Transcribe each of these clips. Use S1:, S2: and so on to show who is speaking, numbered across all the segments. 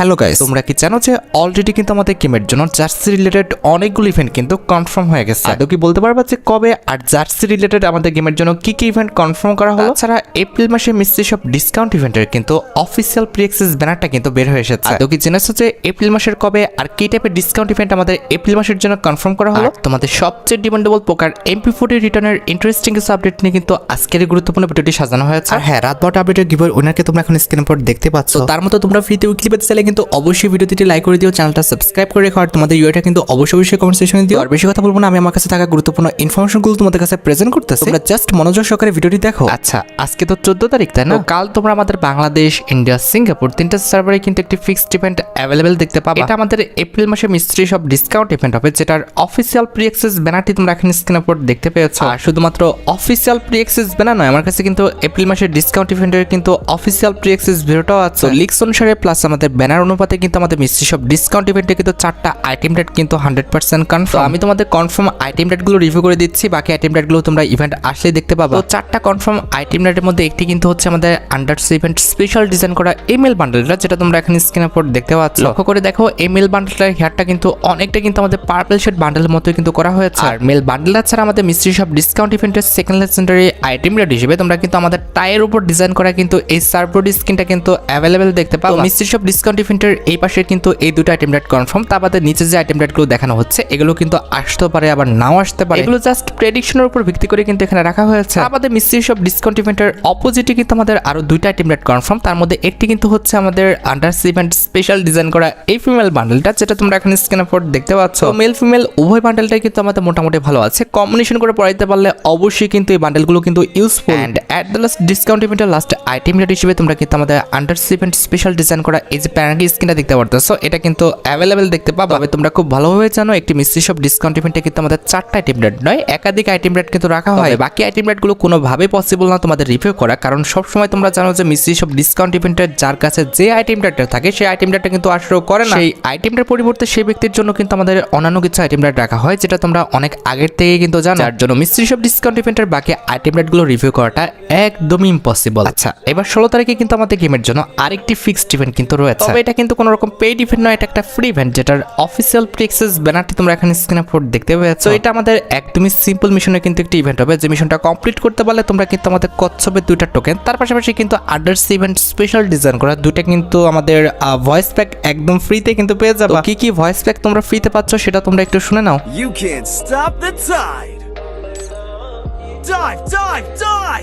S1: Hello guys, তোমরা কি জানো যে অলরেডি কিন্তু আমাদের গেমের জন্য জার্সি রিলেটেড অনেকগুলো ইভেন্ট কিন্তু কনফার্ম হয়ে গেছে। তো কি বলতে পারবা যে কবে আর জার্সি রিলেটেড আমাদের গেমের জন্য কি কি ইভেন্ট কনফার্ম করা হলো? তাছাড়া এপ্রিল মাসে মিস্ট্রি শপ ডিসকাউন্ট ইভেন্টের কিন্তু অফিসিয়াল প্রি অ্যাক্সেস ব্যানারটা কিন্তু বের হয়ে এসেছে। তো কি জেনেছো যে এপ্রিল মাসের কবে আর কি টাইপের ডিসকাউন্ট ইভেন্ট আমাদের এপ্রিল মাসের জন্য কনফার্ম করা হলো? তোমাদের সবচেয়ে ডিমান্ডেবল প্রকার MP40 রিটার্নের ইন্টারেস্টিং কিছু আপডেট নিয়ে কিন্তু আজকের এই গুরুত্বপূর্ণ ভিডিওটি সাজানো হয়েছে। আর হ্যাঁ, রাত 12টা আপডেটের গিভওয়ে উইনারকে তোমরা এখন স্ক্রিনের উপর দেখতে পাচ্ছ। তার মতো তোমরা ফ্রিতে উইকলি পেতে চাইলে কিন্তু অবশ্যই ভিডিওটি লাইক করে দিও, চ্যানেলটা সাবস্ক্রাইব করে রেখো, আর তোমাদের ইউআইটা কিন্তু অবশ্যই কমেন্ট সেকশনে দিও। আর বেশি কথা বলবো না, আমি আমার কাছে থাকা গুরুত্বপূর্ণ ইনফরমেশনগুলো তোমাদের কাছে প্রেজেন্ট করতেছি, তোমরা জাস্ট মনোযোগ সহকারে ভিডিওটি দেখো। আচ্ছা, আজকে তো 14 তারিখ, তাই না? কাল তোমরা আমাদের বাংলাদেশ, ইন্ডিয়া, সিঙ্গাপুর তিনটা সার্ভারে কিন্তু একটি ফিক্সড ইভেন্ট অ্যাভেলেবেল দেখতে পাবে। এটা আমাদের এপ্রিল মাসে মিস্ট্রি শপ ডিসকাউন্ট ইভেন্ট হবে, যেটার অফিসিয়াল প্রি অ্যাক্সেস ব্যানারটি তোমরা এখন স্ক্রিনের উপর দেখতে পেয়েছো। আর শুধুমাত্র অফিসিয়াল প্রি অ্যাক্সেস ব্যানার নয়, আমার কাছে কিন্তু এপ্রিল মাসের ডিসকাউন্ট ইভেন্টের কিন্তু অফিসিয়াল প্রি অ্যাক্সেস ভিডিওটাও আছে। লিক্স অনুসারে প্লাস আমাদের ব্যানার অনুপাতে কিন্তু আমাদের মিস্ট্রি শপ ডিসকাউন্ট ইভেন্টে কিন্তু 4টা আইটেম রেট কিন্তু 100% কনফার্ম। আমি তোমাদের কনফার্ম আইটেম রেটগুলো রিভিউ করে দিচ্ছি, বাকি আইটেম রেটগুলো তোমরা ইভেন্ট আসলে দেখতে পাবা। তো 4টা কনফার্ম আইটেম রেটের মধ্যে একটি কিন্তু হচ্ছে আমাদের আন্ডারসি ইভেন্ট স্পেশাল ডিজাইন করা ইমেল বান্ডেলটা, যেটা তোমরা এখন স্ক্রিনের উপর দেখতে পাচ্ছ। লক্ষ্য করে দেখো, ইমেল বান্ডেলটার হেয়ারটা কিন্তু অনেকটা কিন্তু আমাদের পার্পল শেড বান্ডেলের মতো কিন্তু করা হয়েছে। আর মেল বান্ডেলটা ছাড়া আমাদের মিস্ট্রি শপ ডিসকাউন্ট ইভেন্টের সেকেন্ড লেজেন্ডারি আইটেম রেট হিসেবে তোমরা কিন্তু আমাদের টাইয়ের উপর ডিজাইন করা কিন্তু এই সার্ভবোর্ড স্কিনটা কিন্তু অ্যাভেলেবেল দেখতে পাবো। মিস্ট্রি শপ ডিসকাউন্ট ইভেন্টের এই পাশে কিন্তু এই দুটো আইটেম রেট কনফার্ম। তার বাদে নিচে যে আইটেম রেটগুলো দেখানো হচ্ছে এগুলো কিন্তু আসতে পারে, আবার নাও আসতে পারে। এগুলো জাস্ট প্রেডিকশনের উপর ভিত্তি করে কিন্তু এখানে রাখা হয়েছে। আমাদের মিস্ট্রি শপ ডিসকাউন্ট ইভেন্টের অপোজিটে কিন্তু আমাদের আরো দুইটা আইটেম রেট কনফার্ম। তার মধ্যে একটি কিন্তু হচ্ছে আমাদের আন্ডারসি ইভেন্ট স্পেশাল ডিজাইন করা এই ফিমেল বান্ডেলটা, যেটা তোমরা এখন স্ক্রিনের উপর দেখতে পাচ্ছ। মেল ফিমেল উভয় বান্ডেলটাই কিন্তু আমাদের মোটামুটি ভালো আছে। কম্বিনেশন করে পড়াইতে পারলে অবশ্যই কিন্তু এই বান্ডেলগুলো কিন্তু useful. And at the last discount ইভেন্টের লাস্ট আইটেম রেট হিসেবে তোমরা কিন্তু আমাদের আন্ডারসি ইভেন্ট স্পেশাল ডিজাইন করা এই যে প্যারাগি স্কিনটা দেখতে পারতেছো, এটা কিন্তু অ্যাভেলেবেল দেখতে পাবা। তোমরা খুব ভালোভাবে জানো একটি মিস্ট্রি শপ ডিসকাউন্ট ইভেন্টে কিন্তু আমাদের 4টা আইটেম রেট নয়, একাধিক আইটেম রেট কিন্তু রাখা হয়। বাকি আইটেম রেটগুলো কোনোভাবে পসিবল না তোমাদের রিভিউ করা, কারণ সবসময় তোমরা জানো যে মিস্ট্রি শপ ডিসকাউন্ট ইভেন্টের যার কাছে যে আইটেম রেটটা থাকে সেই আইটেম রেটটা কিন্তু আসলেও করে না। সেই আইটেমটার পরিবর্তে সেই ব্যক্তির জন্য কিন্তু আমাদের অন্যান্য কিছু আইটেম রেট রাখা হয়, যেটা তোমরা অনেক আগের থেকে কিন্তু জানো। যার জন্য মিস্ট্রি শপ ডিসকাউন্ট ইভেন্টের বাকি আইটেম রেটগুলো রিভিউ করাটা একদমই ইম্পসিবল। আচ্ছা, এবার 16 তারিখে কিন্তু আমাদের গেমের জন্য আরেকটি ফিক্সড ইভেন্ট কিন্তু রয়েছে। তবে এটা কিন্তু কোনো রকম পেইড ইভেন্ট নয়, এটা একটা ফ্রি ইভেন্ট, যেটার অফিসিয়াল প্রি অ্যাক্সেস ব্যানারটি তোমরা এখানে স্ক্রিনে উপর দেখতে পাচ্ছ। এটা আমাদের একদমই সিম্পল মিশনের কিন্তু একটি ইভেন্ট হবে, যে মিশনটা কমপ্লিট করতে পারলে তোমরা কিন্তু আমাদের কচ্ছপের দুইটা টোকেন, তার পাশাপাশি কিন্তু আন্ডারসি ইভেন্ট স্পেশাল ডিজাইন করা দুইটা কিন্তু আমাদের ভয়েস প্যাক একদম ফ্রিতে কিন্তু পেয়ে যাবে। কি কি ভয়েস প্যাক তোমরা ফ্রিতে পাচ্ছ সেটা তোমরা একটু শুনে নাও।
S2: You can't stop the tide.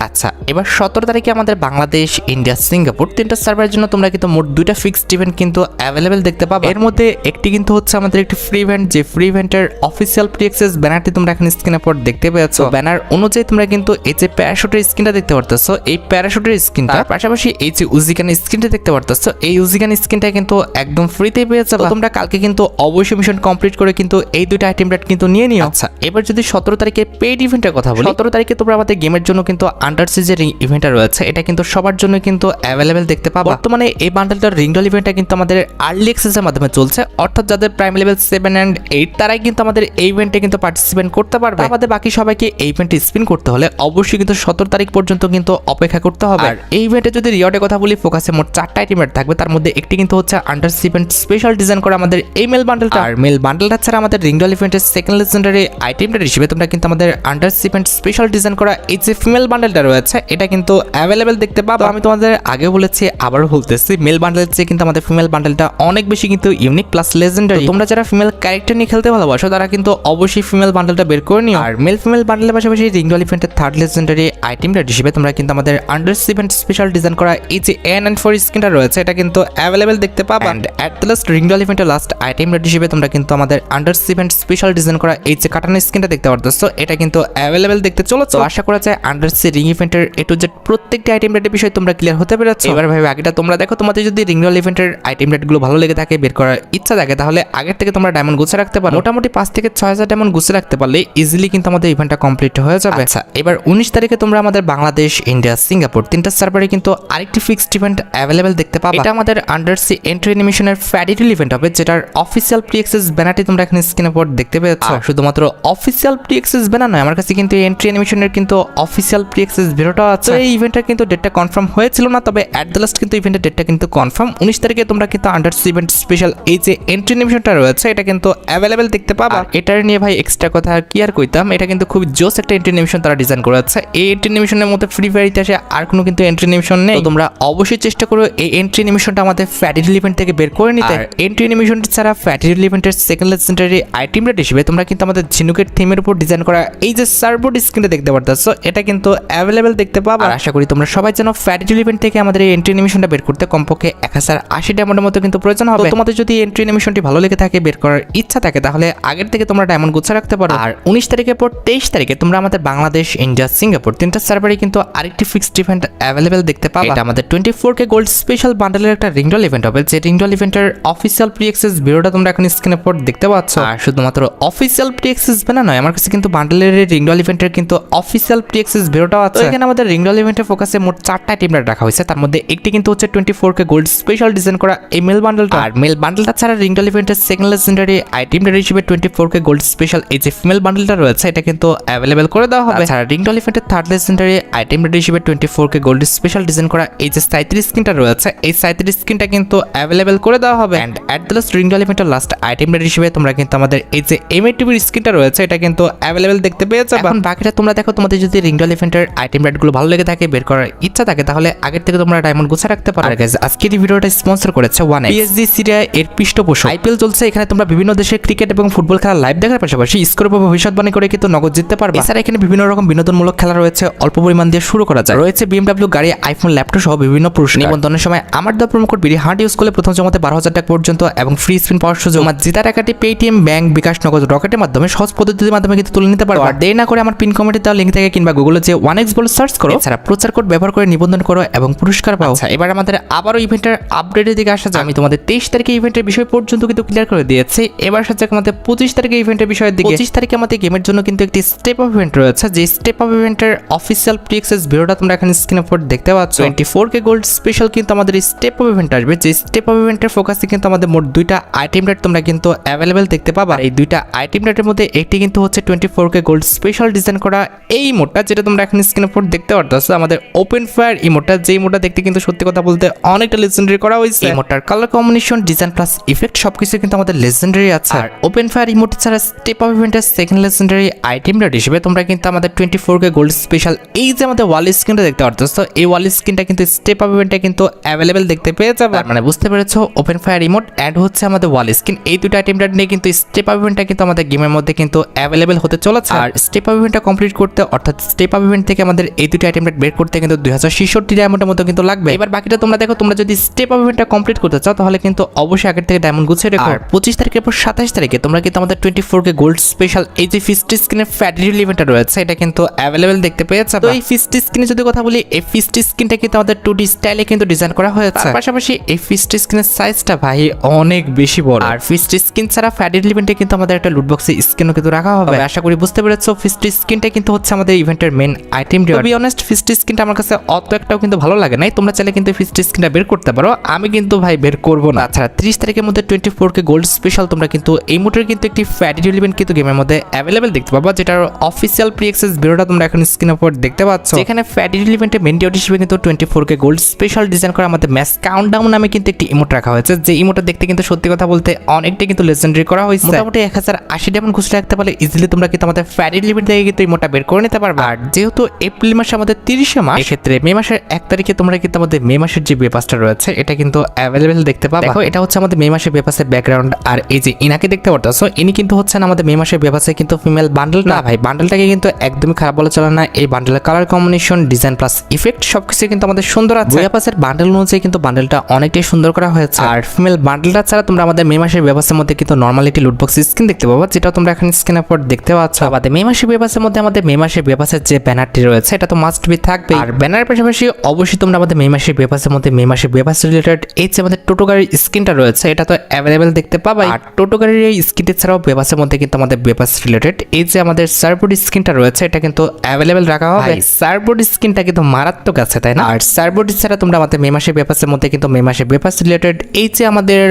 S1: আচ্ছা, এবার 17 তারিখে আমাদের বাংলাদেশ, ইন্ডিয়া, সিঙ্গাপুর তিনটা সার্ভারের জন্য তোমরা কিন্তু মোট দুইটা ফিক্সড ইভেন্ট কিন্তু অ্যাভেলেবেল দেখতে পাবে। এর মধ্যে একটি কিন্তু হচ্ছে আমাদের একটি ফ্রি ইভেন্ট, যে ফ্রি ইভেন্টের অফিসিয়াল প্রি অ্যাক্সেস ব্যানারটি তোমরা এখন স্ক্রিনের উপর দেখতে পেয়েছ। ব্যানার অনুযায়ী তোমরা কিন্তু এই যে প্যারাশুটের স্ক্রিনটা দেখতে পারতেছো, এই প্যারাশুটের স্ক্রিনটা পাশাপাশি এই যে উজিগানের স্ক্রিনটা দেখতে পারতেছো, এই উজিগান স্ক্রিনটা কিন্তু একদম ফ্রিতেই পেয়ে যাবে। তোমরা কালকে কিন্তু অবশ্যই মিশন কমপ্লিট করে কিন্তু এই দুইটা আইটেম রেট কিন্তু নিয়ে নিও। আচ্ছা, এবার যদি 17 তারিখে পেইড ইভেন্টের কথা বলি, 17 তারিখে তোমরা আমাদের গেমের জন্য কিন্তু আন্ডারসি যে ইভেন্টটা রয়েছে এটা কিন্তু সবার জন্য কিন্তু অ্যাভেলেবেল দেখতে পাবা। বর্তমানে এই বান্ডেলটার রিংডল ইভেন্টটা কিন্তু আমাদের আর্লি অ্যাক্সেসের মাধ্যমে চলছে, অর্থাৎ যাদের প্রাইম লেভেল 7 and 8 তারাই কিন্তু আমাদের এই ইভেন্টে কিন্তু পার্টিসিপেট করতে পারবে। আমাদের বাকি সবাইকে এই ইভেন্টে স্পিন করতে হলে অবশ্যই কিন্তু 17 তারিখ পর্যন্ত কিন্তু অপেক্ষা করতে হবে। আর এই ইভেন্টে যদি রিওয়ার্ডের কথা বলি, ফোকাসে মোট 4টা আইটেম রেট থাকবে, তার মধ্যে একটি কিন্তু হচ্ছে আন্ডারসি ইভেন্ট স্পেশাল ডিজাইন করা আমাদের এই মেল বান্ডেলটা। আর মেল বান্ডেলটা ছাড়া আমাদের রিংডল ইভেন্টের সেকেন্ড লেজেন্ডারি আইটেম রেট হিসেবে তোমরা কিন্তু আমাদের আন্ডারসি ইভেন্ট স্পেশাল ডিজাইন করা এই যে ফিমেল বান্ডেলটা রয়েছে এটা কিন্তু অ্যাভেলেবেল দেখতে পাবো। আমি তোমাদের আগে বলেছি, আবারও বলতেছি, মেল বান্ডেল চেয়ে কিন্তু আমাদের ফিমেল বান্ডেলটা অনেক বেশি কিন্তু ইউনিক প্লাস লেজেন্ডারি। তোমরা যারা ফিমেল ক্যারেক্টার নিয়ে খেলতে ভালোবাসো তারা কিন্তু অবশ্যই ফিমেল বান্ডেলটা বের করে নিও। আর মেল ফিমেল বান্ডেলের পাশাপাশি রিংডল ইভেন্টের থার্ড লেজেন্ডারি আইটেম রেট হিসেবে তোমরা কিন্তু আমাদের আন্ডারসি ইভেন্ট স্পেশাল ডিজাইন করা এই যে N94 স্কিনটা রয়েছে এটা কিন্তু অ্যাভেলেবেল দেখতে পাবা। এন্ড এট দ্য লাস্ট রিংডল ইভেন্টের লাস্ট আইটেম রেট হিসেবে তোমরা কিন্তু আমাদের আন্ডারসি ইভেন্ট স্পেশাল ডিজাইন করা এই যে কাটানো স্কিনটা দেখতে পারতেছো, এটা কিন্তু অ্যাভেলেবেল দেখতে চলেছো। আশা করা যায় আন্ডারসি রিং ইভেন্টের এ টু জেড প্রত্যেকটি আইটেম রেটের বিষয় তোমরা ক্লিয়ার হতে পেরেছো। এবার ভাই বাকিটা তোমরা দেখো, তোমাদের যদি রিংডল ইভেন্টের আইটেম রেটগুলো ভালো লেগে থাকে, বের করার ইচ্ছা থাকে, তাহলে আগের থেকে তোমরা ডায়মন্ড গুছে রাখতে পারো। মোটামুটি 5 থেকে 6000 ডায়মন্ড গুছে রাখতে পারলে ইজিলি কিন্তু আমাদের ইভেন্টটা কমপ্লিট হয়ে যাবে। আচ্ছা, এবার 19 তারিখে তোমরা আমাদের বাংলাদেশ, ইন্ডিয়া, সিঙ্গাপুর তিনটা সার্ভারে কিন্তু আরেকটি ফিক্সড ইভেন্ট অ্যাভেলেবেল দেখতে পাবে। এটা আমাদের আন্ডারসি এন্ট্রি অ্যানিমেশনের ফ্যাডিটুল ইভেন্ট হবে, যেটার অফিসিয়াল প্রি অ্যাক্সেস ব্যানারটি তোমরা এখানে স্ক্রিনের উপর দেখতে পেয়েছো। শুধুমাত্র অফিসিয়াল প্রি অ্যাক্সেস ব্যানার নয়, আমার কাছে কিন্তু এন্ট্রি অ্যানিমেশন ইভেন্টের কিন্তু অফিসিয়াল প্রি অ্যাক্সেস ভিডিওটা আছে। এই ইভেন্টের কিন্তু ডেটটা কনফার্ম হয়েছিল না, তবে অ্যাট দ্য লাস্ট কিন্তু ইভেন্টের ডেটটা কিন্তু কনফার্ম। 19 তারিখে তোমরা কিন্তু আন্ডারসি ইভেন্ট স্পেশাল এই যে এন্ট্রি অ্যানিমেশনটা রয়েছে এটা কিন্তু অ্যাভেলেবেল দেখতে পাবা। এটার নিয়ে ভাই এক্সট্রা কথা কি আর কইতাম, এটা কিন্তু খুব জোস একটা এন্ট্রি অ্যানিমেশন তারা ডিজাইন করেছে। এই এন্ট্রি অ্যানিমেশনের মধ্যে ফ্রি ফায়ার ইতিহাসে আর কোনো কিন্তু এন্ট্রি অ্যানিমেশন নেই। তো তোমরা অবশ্যই চেষ্টা করো এই এন্ট্রি অ্যানিমেশনটা আমাদের ফ্যাটি ইভেন্ট থেকে বের করে নিতে। আর এন্ট্রি অ্যানিমেশনটি ছাড়া ফ্যাটি ইভেন্টের সেকেন্ড লেজেন্ডারি আইটেম রেট হিসেবে তোমরা কিন্তু আমাদের ঝিনুকের থিমের উপর ডিজাইন করা এই যে সার্ভোড স্ক্রিনটা দেখতে পারতেছো, এটা কিন্তু অ্যাভেলেবেল দেখতে পাবা। আর আশা করি তোমরা সবাই যেন ফ্যাটি ইভেন্ট থেকে আমাদের এই এন্ট্রি অ্যানিমেশনটা বের করতে কমপক্ষে 1080 ডায়মন্ডের মতো কিন্তু প্রয়োজন হবে। তো তোমাদের যদি এন্ট্রি অ্যানিমেশনটি ভালো লেগে থাকে, বের করার ইচ্ছা থাকে, তাহলে আগের থেকে তোমরা ডায়মন্ড গুছা রাখতে পারো। আর 19 তারিখের পর 23 তারিখে তোমরা আমাদের বাংলাদেশ, ইন্ডিয়া, সিঙ্গাপুর তিনটা সার্ভারে কিন্তু আরেকটি ফিক্সড ইভেন্ট অ্যাভেলেবেল দেখতে পাবা। এটা আমাদের 24K গোল্ড স্পেশাল বান্ডেলের একটা রিংডল ইভেন্ট হবে, যে রিংডল ইভেন্টের অফিসিয়াল প্রি অ্যাক্সেস ভিডিওটা তোমরা এখন স্ক্রিনে পর দেখতে পাচ্ছ। আর শুধুমাত্র অফিসিয়াল প্রি অ্যাক্সেস বানা নয়, আমার কাছে কিন্তু বান্ডেলের রিংডল ইভেন্টের কিন্তু অফিসিয়াল প্রি অ্যাক্সেস ভিডিওটাও আছে। এখানে আমাদের রিংডল ইভেন্টের ফোকাসে মোট 4টা টিম রাখা হয়েছে, তার মধ্যে একটি কিন্তু হচ্ছে 24K গোল্ড স্পেশাল ডিজাইন করা এই মেল বান্ডেলটা। আর মেল বান্ডেলটা ছাড়া রিংডল ইভেন্টের সেকেন্ড লেজেন্ডারি আইটেম রেট হিসেবে 24K গোল্ড স্পেশাল এই যে ফিমেল বান্ডেলটা রয়েছে এটা কিন্তু অ্যাভেলেবেল করে দেওয়া হবে। ছাড়া রিংডল ইভেন্টের থার্ড লেজেন্ডারি আইটেম রেট হিসেবে 24K গোল্ড স্পেশাল ডিজাইন করা এই যে 37 স্কিনটা রয়েছে, এই 37 স্কিনটা কিন্তু অ্যাভেলেবেল করে দেওয়া হবে। এন্ড অ্যাট দ্য লাস্ট রিংডল ইভেন্টের লাস্ট আইটেম রেট হিসেবে তোমরা কিন্তু আমাদের এই যে এমএটিভির স্কিনটা রয়েছে এটা কিন্তু অ্যাভেলেবেল দেখতে পেয়ে যাবে। এখন বাকিটা তোমরা দেখো, তোমাদের যদি রিংডল ইভেন্টের আইটেম রেটগুলো ভালো লেগে থাকে, বের করার ইচ্ছা থাকে, তাহলে আগের থেকে তোমরা ডায়মন্ড গুছা রাখতে পারো। আর গাইস, আজকের এই ভিডিওটা স্পন্সর করেছে ওয়ান পিএসজি সিরিয়া এর পৃষ্ঠপোষক। আইপিএল চলছে, এখানে তোমরা বিভিন্ন দেশের ক্রিকেট এবং ফুটবল খেলা লাইভ দেখার পাশাপাশি স্কোর বা ভবিষ্যৎবাণী করে কিন্তু নগদ জিততে পারবে। এছাড়া এখানে বিভিন্ন রকম বিনোদনমূলক খেলা রয়েছে, অল্প পরিমাণ দিয়ে শুরু করা যায়। রয়েছে BMW গাড়ি, আইফোন, ল্যাপটপ সহ বিভিন্ন পুরস্কার। নিবন্ধনের সময় আমার দেওয়া promo code BD heart use করলে প্রথম জমাতে 12,000 টাকা পর্যন্ত এবং ফ্রি স্পিন পাওয়ার সুযোগ। আমার জেতা টাকাটি পেটিএম, ব্যাংক, বিকাশ, নগদ, রকেটের মাধ্যমে সহজ পদ্ধতির মাধ্যমে কিন্তু তুলে নিতে পারো। আর দেরি না করে আমার পিন কমেন্টে দেওয়া লিঙ্ক থেকে কিংবা গুগলে যে 1x বলে সার্চ করো, এছাড়া প্রচার কোড ব্যবহার করে নিবন্ধন করো এবং পুরস্কার পাও। এবার আমাদের আবারও ইভেন্টের আপডেটের দিকে আসা যায়। আমি তোমাদের 23 তারিখে ইভেন্টের বিষয় পর্যন্ত কিন্তু ক্লিয়ার করে দিয়েছি। এবার সাথে আমাদের 25 তারিখে ইভেন্টের বিষয়ের দিকে। 25 তারিখে আমাদের গেমের জন্য কিন্তু একটি স্টেপ অফ ইভেন্ট রয়েছে, যে স্টেপ অফ ইভেন্টের অফিসিয়াল প্রি অ্যাক্সেস ভিডিওটা তোমরা এখানে স্ক্রিনে পর দেখতে পাচ্ছ। 24K গোল্ড স্পেশাল কিন্তু আমাদের এই স্টেপ অফ ইভেন্ট আসবে, যে স্টেপ অফ ইভেন্টের ফোকাসে কিন্তু আমাদের মোট 2টা আইটেম রেট তোমরা কিন্তু অ্যাভেলেবেল দেখতে পাবা। এই 2টা আইটেম রেটের মধ্যে একটি কিন্তু হচ্ছে 24K গোল্ড স্পেশাল ডিজাইন করা এই ইমোটটা, যেটা তোমরা এখানে স্ক্রিনে পর দেখতে পারতেছো, আমাদের ওপেন ফায়ার ইমোটটা। যে ইমোটটা দেখতে কিন্তু সত্যি কথা বলতে অনেকটা লেজেন্ডারি করা হয়েছে। ইমোটটার colour combination, design plus effect সবকিছু কিন্তু আমাদের লেজেন্ডারি আছে। আর ওপেন ফায়ার ইমোট ছাড়া স্টেপ অফ ইভেন্টের সেকেন্ড লেজেন্ডারি আইটেম রেট হিসেবে তোমরা কিন্তু আমাদের 24K গোল্ড স্পেশাল এই যে আমাদের ওয়াল স্ক্রিনটা দেখতে পারতেছো, এই ওয়াল স্ক্রিনটা কিন্তু স্টেপ অফ ইভেন্টে কিন্তু অ্যাভেলেবেল দেখতে পেয়ে যাবে। মানে বুঝতে পেরেছো, ওপেন ফায়ার ইমোট অ্যাড হচ্ছে আমাদের ওয়াল স্ক্রিন, এই দুটো আইটেম রেট নিয়ে কিন্তু স্টেপ অফ ইভেন্টটা কিন্তু আমাদের গেমের মধ্যে কিন্তু অ্যাভেলেবেল হতে চলেছে। আর স্টেপ অফ ইভেন্টটা কমপ্লিট করতে, অর্থাৎ স্টেপ অফ ইভেন্ট থেকে আমাদের এই দুটো আইটেম রেট বের করতে কিন্তু 2066 ডায়মন্ডের মতো কিন্তু লাগবে। এবার বাকিটা তোমরা দেখো, তোমরা যদি স্টেপ অফ ইভেন্টটা কমপ্লিট করতে চাও তাহলে কিন্তু অবশ্যই আগের থেকে ডায়মন্ড গুছিয়ে রেখো। আর 25 তারিখের পর 27 তারিখে তোমরা কিন্তু আমাদের 24K গোল্ড স্পেশাল এই যে ফিস্ট স্ক্রিনের ফ্যাটিরিল ইভেন্টটা রয়েছে এটা কিন্তু অ্যাভেলেবেল দেখতে পেয়ে যাবে। তো এই ফিস্ট স্ক্রিনে যদি কথা বলি, এই ফিস্ট স্ক্রিনটা কিন্তু আমাদের 2D স্টাইলে কিন্তু ডিজাইন করা হয়েছে। পাশাপাশি এই ফিস্ট স্ক্রিনের সাইজটা ভাই অনেক বেশি বড়। আর ফিস্ট স্ক্রিন ছাড়া ফ্যাটিরিল ইভেন্টে কিন্তু আমাদের একটা লুট বক্সে স্ক্রিনও কিন্তু রাখা হবে। আশা করি বুঝতে পেরেছো, ফিস্ট স্ক্রিনটা কিন্তু হচ্ছে আমাদের ইভেন্টের main item. To be honest, first স্ক্রিনটা আমার কাছে অত একটাও কিন্তু ভালো লাগে নাই। তোমরা চাইলে কিন্তু ফিস্ট স্ক্রিনটা বের করতে পারো, আমি কিন্তু ভাই বের করবো না। আচ্ছা, 30 তারিখের মধ্যে 24K গোল্ড স্পেশাল তোমরা কিন্তু এই মুহূর্তে কিন্তু একটি ফ্যাটিরিল ইভেন্ট কিন্তু গেমের মধ্যে অ্যাভেলেবেল দেখতে পাবা, যেটার অফিসিয়াল প্রি অ্যাক্সেস ভিডিওটা তোমরা এখন স্ক্রিনের উপর দেখতে পাচ্ছ। এখানে ফ্যাটিরিল ইভেন্টের মেইন ডিউটি হিসেবে কিন্তু 24K গোল্ড স্পেশাল ডিজাইন করা আমাদের ম্যাচ কাউন্টডাউন নামে কিন্তু একটি ইমোট রাখা হয়েছে, যে ইমোটটা দেখতে কিন্তু সত্যি কথা বলতে অনেকটাই কিন্তু লেজেন্ডারি করা হয়েছে। মোটামুটি 1080 ডায়মন্ড খুঁজে রাখতে পারলে ইজিলি তোমরা কিন্তু আমাদের ফ্যাটিরিল ইভেন্ট থেকে কিন্তু ইমোটটা বের করে নিতে পারবে। আর যেহেতু এপ্রিল মাসে আমাদের 30 মাস, এক্ষেত্রে মে মাসের 1 তারিখে তোমরা কিন্তু আমাদের মে মাসের যে বেপাসটা রয়েছে এটা কিন্তু অ্যাভেলেবেল দেখতে পাবে। দেখো, এটা হচ্ছে আমাদের মে মাসের বেপাসের ব্যাকগ্রাউন্ড। আর এই যে ইনাকে দেখতে পারতেছো, ইনি কিন্তু হচ্ছেন আমাদের মে মাসের বেপাসে কিন্তু ফিমেল বান্ডেল না ভাই, বান্ডেলটাকে কিন্তু একদমই খারাপ বলা চলে না। এই বান্ডেলের colour combination, design plus effect সবকিছু কিন্তু আমাদের সুন্দর আছে। বেপাসের বান্ডেল অনুযায়ী কিন্তু বান্ডেলটা অনেকটাই সুন্দর করা হয়েছে। আর ফিমেল বান্ডেলটা ছাড়া তোমরা আমাদের মে মাসের বেপাসের মধ্যে কিন্তু নরমালিটি লুট বক্স স্ক্রিন দেখতে পাবো, যেটা তোমরা এখন স্ক্রিনের উপর দেখতে পাচ্ছ। আমাদের মে মাসের বেপাসের মধ্যে আমাদের মে মাসের বেপাসের যে ব্যানারটি রয়েছে এটা তো মাস্ট বি থাকবে। আর ব্যানারের পাশাপাশি অবশ্যই তোমরা আমাদের মে মাসের বেপাসের মধ্যে মে মাসের বেপাস রিলেটেড এই যে আমাদের টোটো গাড়ির স্ক্রিনটা রয়েছে এটা তো অ্যাভেলেবেল দেখতে পাবে। আর টোটো গাড়ির এই স্ক্রিনটি ছাড়াও বেপাসের মধ্যে কিন্তু আমাদের বেপাস রিলেটেড এই যে আমাদের সার্ভবোর্ড স্ক্রিনটা রয়েছে এটা কিন্তু অ্যাভেলেবেল রাখা হবে। সার্ভবোর্ড স্ক্রিনটা কিন্তু মারাত্মক আছে, তাই না? আর সার্ভবোর্ড ছাড়া তোমরা আমাদের মে মাসের বেপাসের মধ্যে কিন্তু মে মাসের বেপাস রিলেটেড এই যে আমাদের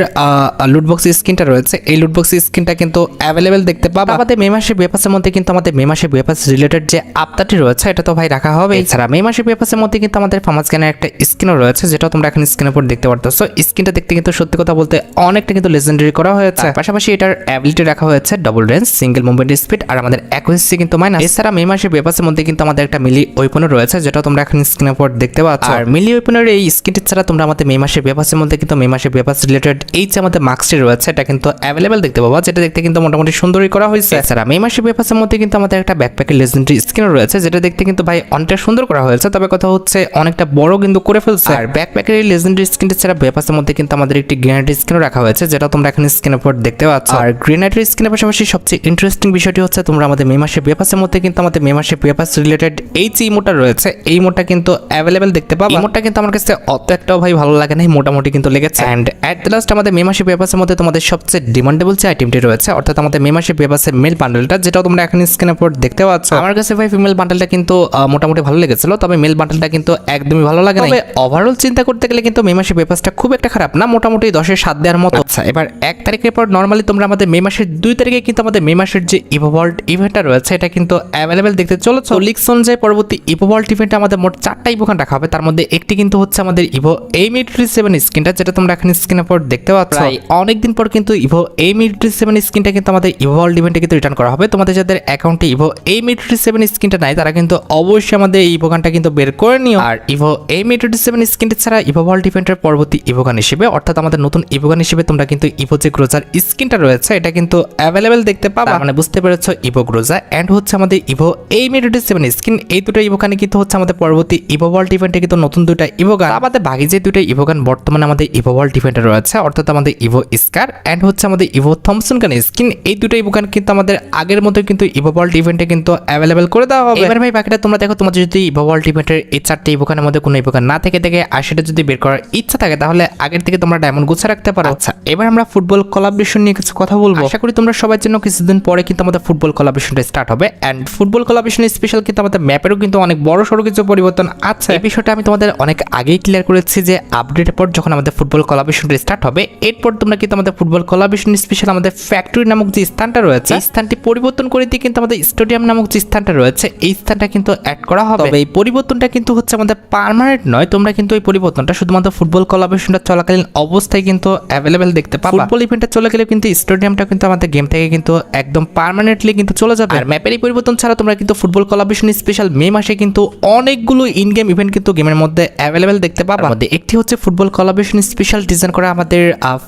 S1: লুটবক্স স্ক্রিনটা রয়েছে এই লুটবক্স স্ক্রিনটা কিন্তু অ্যাভেলেবেল দেখতে পাবে। আমাদের মে মাসের বেপাসের মধ্যে কিন্তু আমাদের মে মাসের বেপাস রিলেটেড রিলেটেড যে আবতারটি রয়েছে এটা তো ভাই রাখা হবে। এছাড়া মে মাসের পেপাসের মধ্যে কিন্তু আমাদের ফার্মাস গানের একটা স্কিনও রয়েছে, যেটা তোমরা এখন স্ক্রিনের উপর দেখতে পারতেছো। স্কিনটা দেখতে কিন্তু সত্যি কথা বলতে অনেকটা কিন্তু লেজেন্ডারি করা হয়েছে। পাশাপাশি এটার অ্যাবিলিটি রাখা হয়েছে double range, single movement speed আর আমাদের অ্যাকুরেসি কিন্তু মাইনাস। এছাড়া মে মাসের পেপাসের মধ্যে কিন্তু আমাদের একটা মিলি ওয়েপনও রয়েছে, যেটা তোমরা এখন স্ক্রিনের উপর দেখতে পাচ্ছ। আর মিলি ওয়েপনের এই স্কিনটি ছাড়া তোমরা আমাদের মে মাসের পেপাসের মধ্যে কিন্তু মে মাসের পেপাস রিলেটেড এই যে আমাদের মাস্কটি রয়েছে এটা কিন্তু অ্যাভেলেবেল দেখতে পাবো, যেটা দেখতে কিন্তু মোটামুটি সুন্দরই করা হয়েছে। এছাড়া মে মাসের পেপাসের মধ্যে কিন্তু আমাদের একটা ব্যাকপ্যাকের লেজেন্ডারি স্কিনও রয়েছে, যেটা দেখতে কিন্তু ভাই অনেকটা সুন্দর করা হয়েছে, তবে কথা হচ্ছে অনেকটা বড় কিন্তু করে ফেলছে। আর ব্যাকপ্যাকের এই লেজেন্ডারি স্কিনটি ছাড়া পেপাসের মধ্যে কিন্তু আমাদের একটি গ্রেনেড স্কিনও রাখা হয়েছে, যেটা তোমরা এখন স্ক্রিনের উপর দেখতে পাচ্ছ। আর গ্রেনেডের স্কিনের পাশাপাশি সবচেয়ে ইন্টারেস্টিং বিষয়টি হচ্ছে তোমরা আমাদের মে মাসের পেপাসের মধ্যে কিন্তু আমাদের মে মাসের পেপাস রিলেটেড এই যে ইমোটা রয়েছে এই ইমোটা কিন্তু অ্যাভেলেবেল দেখতে পাবো। ইমোটা কিন্তু আমার কাছে অত একটাও ভাই ভালো লাগে না, মোটামুটি কিন্তু লেগেছে। এন্ড এট দ্য লাস্ট আমাদের মে মাসের পেপাসের মধ্যে তোমাদের সবচেয়ে ডিমান্ডেবল যে আইটেমটি রয়েছে, অর্থাৎ আমাদের মে মাসের পেপাসের মেল বান্ডেলটা, যেটা তোমরা এখন স্ক্রিনের উপর দেখতে পাচ্ছ। আমার কাছে ভাই ফিমেল বান্ডেলটা কিন্তু মোটামুটি ভালো লেগেছিল, তবে মেল বান্ডেলটা কিন্তু একদমই ভালো লাগে না। তবে ওভারঅল চিন্তা করতে গেলে কিন্তু মে মাসের পেপাসটা খুব একটা খারাপ না, মোটামুটি 10-এর 7 দেওয়ার মতো। আচ্ছা, এবার 1 তারিখের পর নরমালি তোমরা আমাদের মে মাসের 2 তারিখে কিন্তু আমাদের মে মাসের যে ইভোভল্ট ইভেন্টটা রয়েছে এটা কিন্তু অ্যাভেলেবেল দেখতে চলেছে। লিক্স অনুযায়ী পরবর্তী ইভোভল্ট ইভেন্টে আমাদের মোট 4টা ইভোগান রাখা হবে, তার মধ্যে একটি কিন্তু হচ্ছে আমাদের ইভো A-7 স্কিনটা, যেটা তোমরা এখন স্ক্রিনের উপর দেখতে পাচ্ছ। অনেকদিন পর কিন্তু ইভো A-7 স্কিনটা কিন্তু আমাদের ইভোভল্ট ইভেন্টে কিন্তু রিটার্ন করা হবে। তোমাদের যাদের অ্যাকাউন্টে ইভো A-7 স্কিনটা নাই তারা কিন্তু অবশ্যই আমাদের এই ইভোগানটা কিন্তু বের করে নিও। আর ইভো A-7 স্কিনটা ছাড়া ইভোভল্ট ইভেন্টের পরবর্তী ইভোগান হিসেবে, অর্থাৎ আমাদের নতুন ইভোগান হিসেবে তোমরা কিন্তু ইভো যে গ্রোজার স্কিনটা রয়েছে এটা কিন্তু অ্যাভেলেবেল দেখতে পাবা। মানে বুঝতে পেরেছো, ইভো গ্রোজা এন্ড হচ্ছে আমাদের ইভো A-7 স্কিন, এই দুটো ইভোগানে কিন্তু হচ্ছে আমাদের পরবর্তী ইভোভল্ট ইভেন্টে কিন্তু নতুন দুটো ইভোগান। আমাদের বাকি যে দুটো ইভোগান বর্তমানে আমাদের ইভোভল্ট ইভেন্টে রয়েছে, অর্থাৎ আমাদের ইভো স্কার এন্ড হচ্ছে আমাদের ইভো থমসন গান স্কিন, এই দুটো ইভোগান কিন্তু আমাদের আগের মতো কিন্তু ইভোভল্ট ইভেন্টে কিন্তু অ্যাভেলেবেল করে দেওয়া হবে। এবার ভাই বাকিটা তোমরা দেখো, তোমাদের যদি ইভোভল্ট ইভেন্টের এই 4টে ইভোগানের মধ্যে কোনো ইভোগান না থেকে আর সেটা যদি বের করার ইচ্ছা থাকে তাহলে আগের থেকে তোমরা ডায়মন্ড গুছা রাখতে পারো। আচ্ছা, এবার আমরা ফুটবল কোলাবরেশন নিয়ে কিছু কথা বলবো। আশা করি তোমরা সবার জন্য কিছুদিন পরে কিন্তু আমাদের ফুটবল কোলাবরেশনটা স্টার্ট হবে এন্ড ফুটবল কোলাবরেশন স্পেশাল কিন্তু আমাদের ম্যাপেরও কিন্তু অনেক বড় সড়ো কিছু পরিবর্তন আছে। এই বিষয়টা আমি তোমাদের অনেক আগেই ক্লিয়ার করেছি যে আপডেটের পর যখন আমাদের ফুটবল কোলাবরেশনটা স্টার্ট হবে এরপর তোমরা কিন্তু আমাদের ফুটবল কোলাবরেশন স্পেশাল আমাদের ফ্যাক্টরি নামক যে স্থানটা রয়েছে এই স্থানটি পরিবর্তন করে দিয়ে কিন্তু আমাদের স্টেডিয়াম নামক যে স্থানটা রয়েছে এই স্থানটা কিন্তু অ্যাড করা হবে। তবে এই পরিবর্তনটা কিন্তু হচ্ছে আমাদের পার্মানেন্ট নয়, তোমরা কিন্তু এই পরিবর্তনটা শুধুমাত্র ফুটবল কোলাবরেশনটা চলাকালীন অবস্থায় কিন্তু অ্যাভেলেবেল দেখতে পাবা। ফুটবল ইভেন্টটা চলে গেলে কিন্তু স্টেডিয়ামটা কিন্তু আমাদের গেম থেকে কিন্তু একদম পার্মানেন্টলি কিন্তু চলে যাবে। আর ম্যাপের এই পরিবর্তন ছাড়া তোমরা কিন্তু ফুটবল কোলাবরেশন স্পেশাল মে মাসে কিন্তু অনেকগুলো ইন গেম ইভেন্ট কিন্তু গেমের মধ্যে অ্যাভেলেবেল দেখতে পাবা। মধ্যে একটি হচ্ছে ফুটবল কোলাবরেশন স্পেশাল ডিজাইন করা আমাদের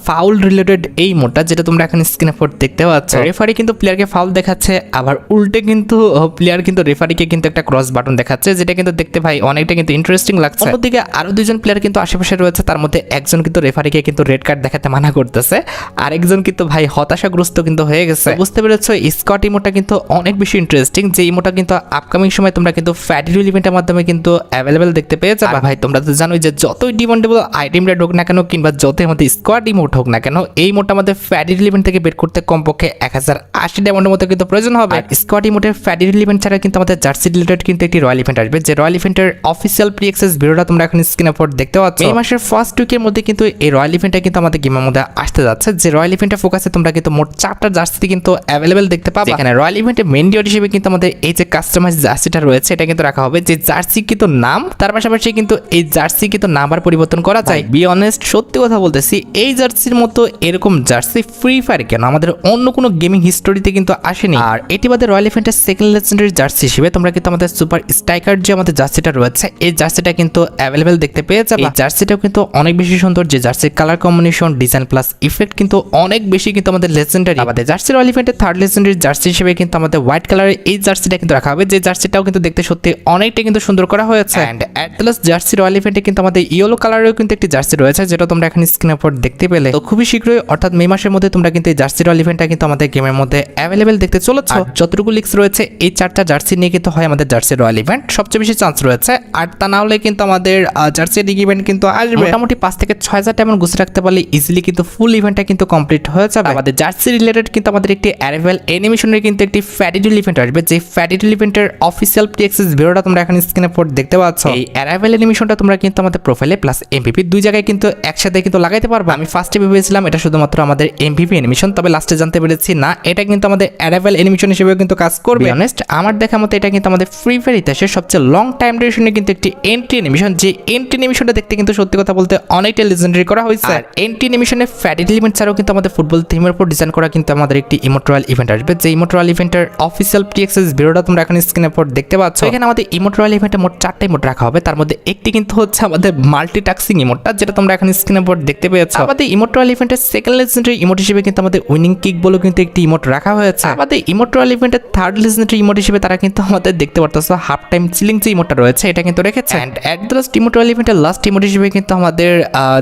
S1: ফাউল রিলেটেড এই মোডটা, যেটা তোমরা এখন স্ক্রিনে পর দেখতে পাচ্ছ। রেফারি কিন্তু প্লেয়ারকে ফাউল দেখাচ্ছে, আবার উল্টে কিন্তু প্লেয়ার কিন্তু রেফারিকে কিন্তু একটা ক্রস বাটন দেখাচ্ছে, যেটা কিন্তু দেখতে ভাই অনেকটা কিন্তু ইন্টারেস্টিং লাগছে। অন্যদিকে আরো দুজন প্লেয়ার কিন্তু আশেপাশে রয়েছে, তার মধ্যে একজন কিন্তু রেফারিকে কিন্তু রেড কার্ড দেখাতে মানা করতেছে, আরেকজন কিন্তু ভাই হতাশাগ্রস্ত কিন্তু হয়ে গেছে। বুঝতে পেরেছো, স্কট ইমোটা কিন্তু অনেক বেশি ইন্টারেস্টিং, যে ইমোটা কিন্তু আপকামিং সময় তোমরা কিন্তু ফ্যাটিরুল ইভেন্টের মাধ্যমে কিন্তু অ্যাভেলেবেল দেখতে পেয়ে যাবে। ভাই তোমরা তো জানোই যে যতই ডিমান্ডেবল আইটেমটা ঢোক না কেন কিংবা যতই আমাদের স্কোয়াড ইমোট হোক না কেন এই ইমোটটা আমাদের ফ্যাটিরুল ইভেন্ট থেকে বের করতে কমপক্ষে 1080 ডায়মন্ডের মতো কিন্তু প্রয়োজন হবে। স্কোয়াড ইমোটের ফ্যাটিরুল ইভেন্ট ছাড়া কিন্তু আমাদের জার্সি রিলেটেড কিন্তু একটি রয়্যাল ইভেন্ট আসবে, যে রয়্যাল ইভেন্টের অফিসিয়াল প্রি অ্যাক্সেস ভিডিওটা তোমরা এখন স্ক্রিনে পর দেখতে পাচ্ছ। এই মাসের ফার্স্ট উইকের মধ্যে কিন্তু এই রয়্যাল ইভেন্টটা কিন্তু আমাদের গেমের মধ্যে আসতে যাচ্ছে, যে রয়্যাল ইভেন্টের ফোকাসে তোমরা কিন্তু মোট 4টা জার্সি কিন্তু অ্যাভেলেবেল দেখতে পাবে। এখানে রয়্যাল ইভেন্টের মেইন ডিওর হিসেবে কিন্তু আমাদের এই যে কাস্টমাইজ জার্সিটা রয়েছে এটা কিন্তু রাখা হবে, যে জার্সি কিন্তু নাম তার পাশাপাশি কিন্তু এই জার্সি কিন্তু নাম আর পরিবর্তন করা যায়। বি অনেস্ট, সত্যি কথা বলতেছি, এই জার্সির মতো এরকম জার্সি ফ্রি ফায়ার কেন আমাদের অন্য কোনো গেমিং হিস্টোরিতে কিন্তু আসেনি। আর এটি বাদে রয়্যাল ইভেন্টের সেকেন্ড লেজেন্ডারি জার্সি হিসেবে তোমরা কিন্তু আমাদের সুপার স্ট্রাইকার যে আমাদের জার্সিটা রয়েছে এই জার্সিটা কিন্তু অ্যাভেলেবেল দেখতে পেয়ে যাবে। এই জার্সিটাও কিন্তু অনেক বেশি সুন্দর, যে জার্সির colour combination design plus effect কিন্তু অনেক বেশি কিন্তু আমাদের লেজেন্ডারি। আমাদের জার্সি রয়্যাল ইভেন্টের থার্ড লেজেন্ডারি জার্সি হিসেবে কিন্তু আমাদের হোয়াইট কালারের এই জার্সিটা কিন্তু রাখা হবে, যে জার্সিটাও কিন্তু দেখতে সত্যি অনেকটা কিন্তু সুন্দর করা হয়েছে। And at the last jersey royal ইভেন্টে কিন্তু আমাদের ইয়েলো কালারেরও কিন্তু একটি জার্সি রয়েছে, যেটা তোমরা এখন স্ক্রিনের উপর দেখতে পেলে। তো খুবই শীঘ্রই অর্থাৎ মে মাসের মধ্যে তোমরা কিন্তু এই জার্সি রয়্যাল ইভেন্টটা কিন্তু আমাদের গেমের মধ্যে অ্যাভেলেবেল দেখতে চলেছে। যতটুকু লিক্স রয়েছে এই 4টা জার্সি নিয়ে কিন্তু হয় আমাদের জার্সি রয়্যাল ইভেন্ট সবচেয়ে বেশি চান্স রয়েছে, আর তা না হলে কিন্তু আমাদের জার্সি লিগ ইভেন্ট কিন্তু আসবে। মোটামুটি 5 থেকে 6,000 টাইম গুছিয়ে রাখতে পারলে ইজিলি কিন্তু ফুল ইভেন্টটা কিন্তু কমপ্লিট হয়ে যাবে। আমাদের জার্সি রিলেটেড কিন্তু আমাদের একটি অ্যারাইভাল অ্যানিমেশনের কিন্তু একটি ফ্যাটিরুল ইভেন্ট আসবে, যে ফ্যাটিরুল ইভেন্টের অফিসিয়াল প্রি অ্যাক্সেস ভিডিওটা তোমরা এখন স্ক্রিনে পর দেখতে পাচ্ছ। এই অ্যারাইভাল অ্যানিমেশনটা তোমরা কিন্তু আমাদের প্রোফাইলে প্লাস এমভিপি দুই জায়গায় কিন্তু একসাথে কিন্তু লাগাইতে পারবে। আমি ফার্স্টে ভেবেছিলাম এটা শুধুমাত্র আমাদের এমভিপি অ্যানিমেশন, তবে লাস্টে জানতে পেরেছি না, এটা কিন্তু আমাদের অ্যারাইভাল অ্যানিমেশন হিসেবে কিন্তু কাজ করবে। অনেস্ট আমার দেখা মতো এটা কিন্তু আমাদের ফ্রি ফায়ার ইতিহাসের সবচেয়ে লং টাইম ডিউরেশনে কিন্তু একটি এন্ট্রি অ্যানিমেশন, যে এন্ট্রি অ্যানিমেশনটা দেখতে কিন্তু সত্যি কথা বলতে অনেকটা লেজেন্ডারি করা হয়েছে। আর এন্ট্রি অ্যানিমেশনের ফ্যাটি এলিমেন্ট ছাড়াও কিন্তু আমাদের ফুটবল থিমের উপর ডিজাইন করা কিন্তু আমাদের একটি ইমোট্রাল ইভেন্ট আসবে, যে ইমোট্রাল ইভেন্টের অফিসিয়াল প্রি-অ্যাক্সেস ভিডিওটা তোমরা এখন স্ক্রিনের উপর দেখতে পাচ্ছ। এখানে আমাদের ইমোট্রাল ইভেন্টে মোট 4টা ইমোট রাখা হবে, তার মধ্যে একটি কিন্তু হচ্ছে আমাদের মাল্টিটাস্কিং ইমোটটা, যেটা তোমরা এখন স্ক্রিনের উপর দেখতে পেয়েছো। আমাদের ইমোট্রাল ইভেন্টের সেকেন্ড লেজেন্ডারি ইমোট হিসেবে কিন্তু আমাদের উইনিং কিক বলে কিন্তু একটি ইমোট রাখা হয়েছে। আমাদের ইমোট্রাল ইভেন্টের থার্ড লেজেন্ডারি ইমোট হিসেবে তারা কিন্তু আমাদের দেখতে পারতেছো হাফ টাইম চিলিং যে ইমোটটা রয়েছে এটা কিন্তু রেখেছে। এন্ড এট দ্য লাস্ট ইমোট্রাল ইভেন্টের লাস্ট ইমোট হিসেবে কিন্তু আমাদের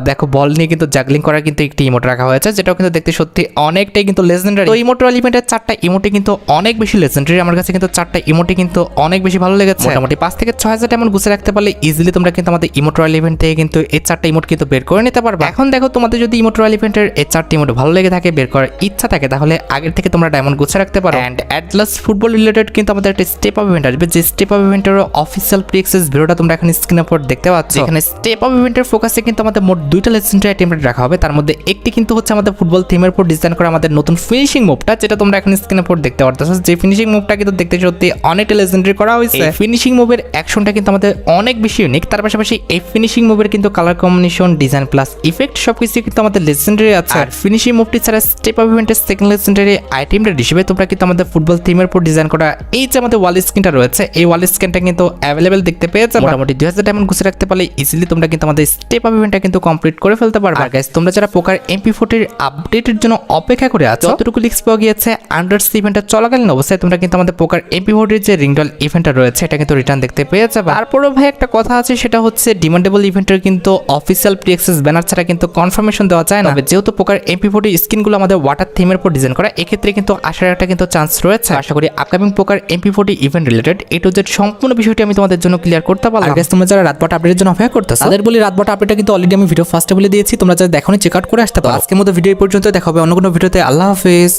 S1: দেখো বল নিয়ে কিন্তু জাগলিং করার কিন্তু একটি ইমোট রাখা হয়েছে, যেটাও কিন্তু দেখতে সত্যি অনেকটাই কিন্তু লেজেন্ডারি। তো ইমোট্রাল ইভেন্টের 4টা ইমোটে কিন্তু অনেক বেশি লেজেন্ডারি, আমার কাছে কিন্তু 4টা ইমোটে কিন্তু অনেক বেশি ভালো লেগেছে। মোটামুটি 5 থেকে 6,000 ডায়মন্ড গুছিয়ে রাখতে পারলে ইজিলি তোমরা কিন্তু আমাদের ইমোট্রাল ইভেন্ট থেকে কিন্তু এই 4টা ইমোট কিন্তু বের করে নিতে পারবে। এখন দেখো তোমাদের যদি ইমোট্রাল ইভেন্টের এই 4টি ইমোট ভালো লেগে থাকে, বের করার ইচ্ছা থাকে, তাহলে আগের থেকে তোমরা ডায়মন্ড গুছিয়ে রাখতে পারো। And at last football related কিন্তু আমাদের একটা স্টেপ আপ ইভেন্ট আসবে, যে স্টেপ আপ ইভেন্টের অফিসিয়াল প্রি-অ্যাক্সেস ভিডিওটা তোমরা এখন স্ক্রিনের উপর দেখতে পাচ্ছ। এখানে স্টেপ আপ ইভেন্টের ফোকাসে কিন্তু আমাদের মোট 2টা লেজেন্ডারি আইটেম রাখা হবে, তার মধ্যে একটি কিন্তু হচ্ছে আমাদের ফুটবল থিমের উপর ডিজাইন করা আমাদের নতুন ফিনিশিং মুভটা, যেটা তোমরা এখন স্ক্রিনের উপর দেখতে পারতেছো। যে ফিনিশিং মুভটা কিন্তু দেখতে সত্যি অনেকটা লেজেন্ডারি করা হয়েছে। ফিনিশিং মুভের অ্যাকশনটা কিন্তু আমাদের অনেক বেশি ইউনিক, তার পাশাপাশি এই ফিনিশিং মুভের কিন্তু colour combination, design plus effect সবকিছু কিন্তু আমাদের লেজেন্ডারি আছে। আর ফিনিশিং মুভটি ছাড়া স্টেপ আপ ইভেন্টের সেকেন্ড লেজেন্ডারি আইটেমটা হিসেবে তোমরা কিন্তু আমাদের ফুটবল থিমের উপর ডিজাইন করা এই যে আমাদের ওয়াল স্ক্রিনটা রয়েছে, এই ওয়াল স্ক্রিনটা কিন্তু অ্যাভেলেবেল দেখতে পেয়ে যাবে। মোটামুটি 2000 ডায়মন্ড গুছিয়ে রাখতে পারলে ইজিলি তোমরা কিন্তু আমাদের স্টেপ আপ ইভেন্টটা কিন্তু কমপ্লিট করে ফেলতে পারবে। আর গাইস, তোমরা যারা পোকার MP40 এর আপডেটের জন্য অপেক্ষা করে আছো, যতটুকু লিক্স পাওয়া গিয়েছে আন্ডার ইভেন্টটা চলাকালীন অবস্থায় তোমরা কিন্তু আমাদের পোকার MP40 এর যে রিংডল ইভেন্টটা রয়েছে এটা কিন্তু রিটার্ন দেখতে পেয়ে যাবে। তারপরেও ভাই একটা কথা আছে, সেটা হচ্ছে ডিমান্ডেবল ইভেন্টের কিন্তু অফিসিয়াল প্রি-অ্যাক্সেস ব্যানার ছাড়া কিন্তু কনফার্মেশন দেওয়া যায় না। যেহেতু পোকার MP40 স্কিনগুলো আমাদের ওয়াটার থিমের উপর ডিজাইন করা, এক্ষেত্রে কিন্তু আসার একটা কিন্তু চান্স রয়েছে। আশা করি upcoming poker MP40 event related A to Z সম্পূর্ণ বিষয়টি আমি তোমাদের জন্য ক্লিয়ার করতে পারলাম। গাইস, তোমরা যারা রাতবাট আপডেটের জন্য অপেক্ষা করতেছো, তাদের বলি রাতবাট আপডেটটা কিন্তু অলরেডি আমি ভিডিও ফার্স্টে বলে দিয়েছি, তোমরা যারা দেখোনি চেক আউট করে আসতে পারো। আজকের মতো ভিডিও এই পর্যন্ত, দেখা হবে অন্য কোনো ভিডিওতে। আল্লাহ হাফেজ।